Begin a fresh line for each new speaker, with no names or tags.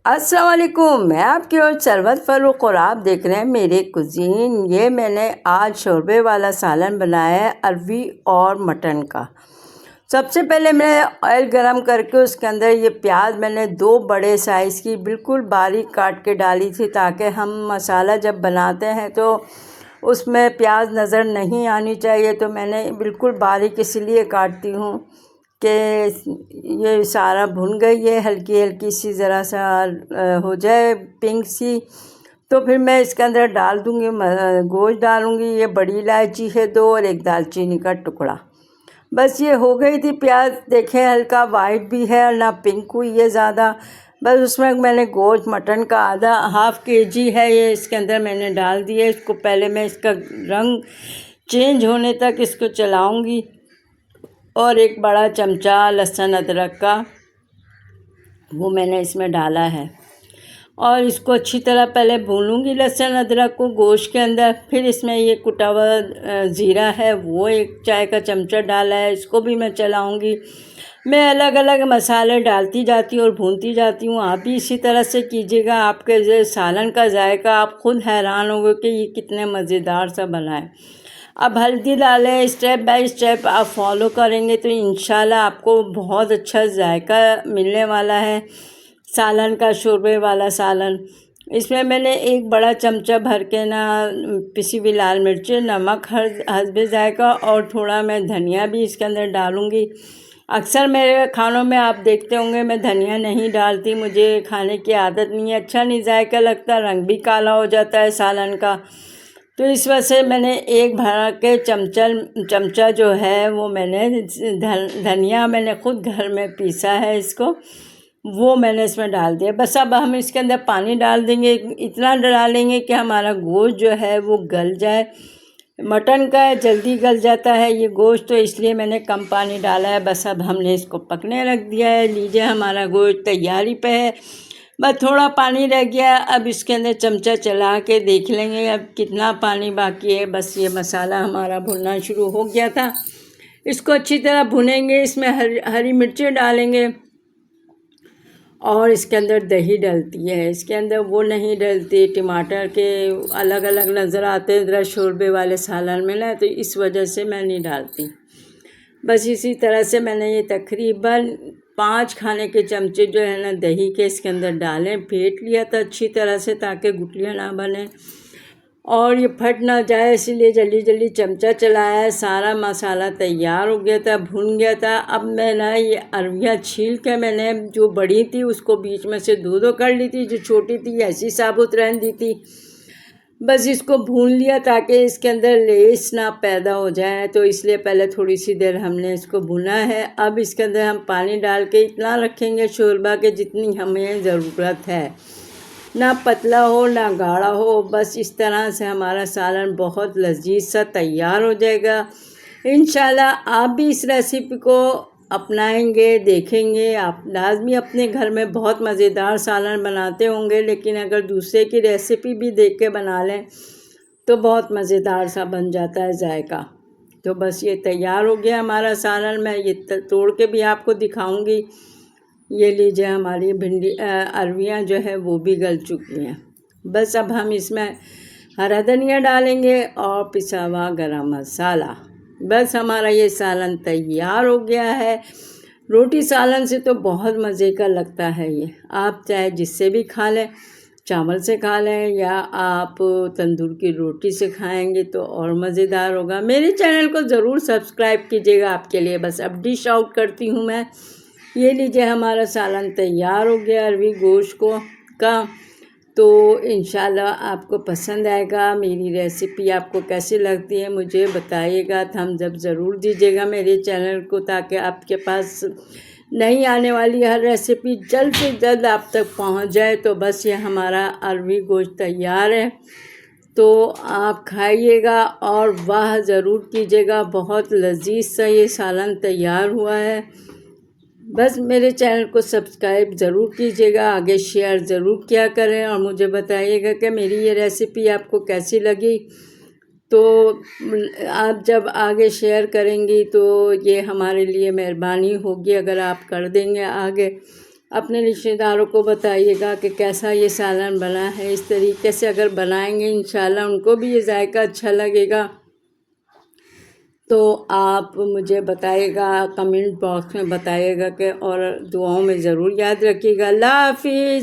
अस्सलाम वालेकुम। मैं आपकी और सरवत फ़ारूक और आप देख रहे हैं मेरे कुज़ीन। ये मैंने आज शोरबे वाला सालन बनाया है अरवी और मटन का। सबसे पहले मैं ऑयल गरम करके उसके अंदर ये प्याज मैंने 2 बड़े साइज़ की बिल्कुल बारीक काट के डाली थी, ताकि हम मसाला जब बनाते हैं तो उसमें प्याज नज़र नहीं आनी चाहिए। तो मैंने बिल्कुल बारीक इसलिए काटती हूँ कि ये सारा भुन गई है, हल्की हल्की सी ज़रा सा हो जाए पिंक सी, तो फिर मैं इसके अंदर डाल दूँगी गोश्त डालूँगी। ये बड़ी इलायची है 2 और 1 दालचीनी का टुकड़ा। बस ये हो गई थी प्याज, देखें हल्का वाइट भी है और ना पिंक हुई है ज़्यादा। बस उसमें मैंने गोश्त मटन का आधा हाफ़ केजी है, ये इसके अंदर मैंने डाल दिया। इसको पहले मैं इसका रंग चेंज होने तक इसको चलाऊँगी और 1 बड़ा चमचा लहसुन अदरक का वो मैंने इसमें डाला है और इसको अच्छी तरह पहले भूनूंगी लहसुन अदरक को गोश्त के अंदर। फिर इसमें ये कुटा हुआ ज़ीरा है वो 1 चाय का चमचा डाला है, इसको भी मैं चलाऊंगी। मैं अलग अलग मसाले डालती जाती हूँ और भूनती जाती हूँ। आप भी इसी तरह से कीजिएगा, आपके सालन का जायका आप ख़ुद हैरान होंगे कि ये कितने मज़ेदार सा बना है। अब हल्दी डालें, स्टेप बाय स्टेप आप फॉलो करेंगे तो इंशाल्लाह आपको बहुत अच्छा जायका मिलने वाला है सालन का, शोरबे वाला सालन। इसमें मैंने 1 बड़ा चमचा भर के ना पिसी हुई लाल मिर्चें, नमक हस्बे जायका और थोड़ा मैं धनिया भी इसके अंदर डालूँगी। अक्सर मेरे खानों में आप देखते होंगे मैं धनिया नहीं डालती, मुझे खाने की आदत नहीं है, अच्छा नहीं जायका लगता, रंग भी काला हो जाता है सालन का। तो इस वजह से मैंने 1 भर के चमचा जो है वो मैंने धनिया मैंने ख़ुद घर में पीसा है, इसको वो मैंने इसमें डाल दिया। बस अब हम इसके अंदर पानी डाल देंगे, इतना डालेंगे कि हमारा गोश्त जो है वो गल जाए। मटन का जल्दी गल जाता है ये गोश्त, तो इसलिए मैंने कम पानी डाला है। बस अब हमने इसको पकने रख दिया है। लीजिए हमारा गोश्त तैयारी पे है, बस थोड़ा पानी रह गया। अब इसके अंदर चमचा चला के देख लेंगे अब कितना पानी बाकी है। बस ये मसाला हमारा भुनना शुरू हो गया था, इसको अच्छी तरह भुनेंगे। इसमें हरी मिर्चें डालेंगे और इसके अंदर दही डलती है, इसके अंदर वो नहीं डलती। टमाटर के अलग अलग नज़र आते हैं ज़रा शोरबे वाले सालन में ना, तो इस वजह से मैं नहीं डालती। बस इसी तरह से मैंने ये तकरीबन 5 खाने के चमचे जो है ना दही के इसके अंदर डालें, फेंट लिया था अच्छी तरह से ताकि गुठलियाँ ना बने और ये फट ना जाए, इसलिए जल्दी जल्दी चमचा चलाया है। सारा मसाला तैयार हो गया था, भुन गया था। अब मैं ना ये अरवियाँ छील के मैंने जो बड़ी थी उसको बीच में से 2 कर ली थी, जो छोटी थी ऐसी साबुत रहने दी थी। बस इसको भून लिया ताकि इसके अंदर लेस ना पैदा हो जाए, तो इसलिए पहले थोड़ी सी देर हमने इसको भुना है। अब इसके अंदर हम पानी डाल के इतना रखेंगे शोरबा के जितनी हमें ज़रूरत है, ना पतला हो ना गाढ़ा हो। बस इस तरह से हमारा सालन बहुत लजीज सा तैयार हो जाएगा। इंशाल्लाह आप भी इस रेसिपी को अपनाएंगे, देखेंगे। आप लाजमी अपने घर में बहुत मज़ेदार सालन बनाते होंगे, लेकिन अगर दूसरे की रेसिपी भी देख के बना लें तो बहुत मज़ेदार सा बन जाता है जायका। तो बस ये तैयार हो गया हमारा सालन। मैं ये तोड़ के भी आपको दिखाऊंगी। ये लीजिए हमारी अरवियाँ जो है वो भी गल चुकी हैं। बस अब हम इसमें हरा धनिया डालेंगे और पिसा हुआ गरम मसाला। बस हमारा ये सालन तैयार हो गया है। रोटी सालन से तो बहुत मज़े का लगता है ये, आप चाहे जिससे भी खा लें, चावल से खा लें या आप तंदूर की रोटी से खाएंगे तो और मज़ेदार होगा। मेरे चैनल को ज़रूर सब्सक्राइब कीजिएगा, आपके लिए बस अब डिश आउट करती हूँ मैं। ये लीजिए हमारा सालन तैयार हो गया अरवी गोश्त का। तो इंशाल्लाह आपको पसंद आएगा। मेरी रेसिपी आपको कैसी लगती है मुझे बताइएगा, थम्स अप ज़रूर दीजिएगा मेरे चैनल को, ताकि आपके पास नई आने वाली हर रेसिपी जल्द से जल्द आप तक पहुंच जाए। तो बस ये हमारा अरवी गोश्त तैयार है, तो आप खाइएगा और वाह ज़रूर कीजिएगा। बहुत लजीज सा ये सालन तैयार हुआ है। बस मेरे चैनल को सब्सक्राइब ज़रूर कीजिएगा, आगे शेयर ज़रूर किया करें और मुझे बताइएगा कि मेरी ये रेसिपी आपको कैसी लगी। तो आप जब आगे शेयर करेंगी तो ये हमारे लिए मेहरबानी होगी अगर आप कर देंगे आगे। अपने रिश्तेदारों को बताइएगा कि कैसा ये सालन बना है। इस तरीके से अगर बनाएंगे इंशाल्लाह उनको भी ये जायका अच्छा लगेगा। तो आप मुझे बताइएगा, कमेंट बॉक्स में बताइएगा कि और दुआओं में ज़रूर याद रखिएगा। अल्लाह हाफिज़।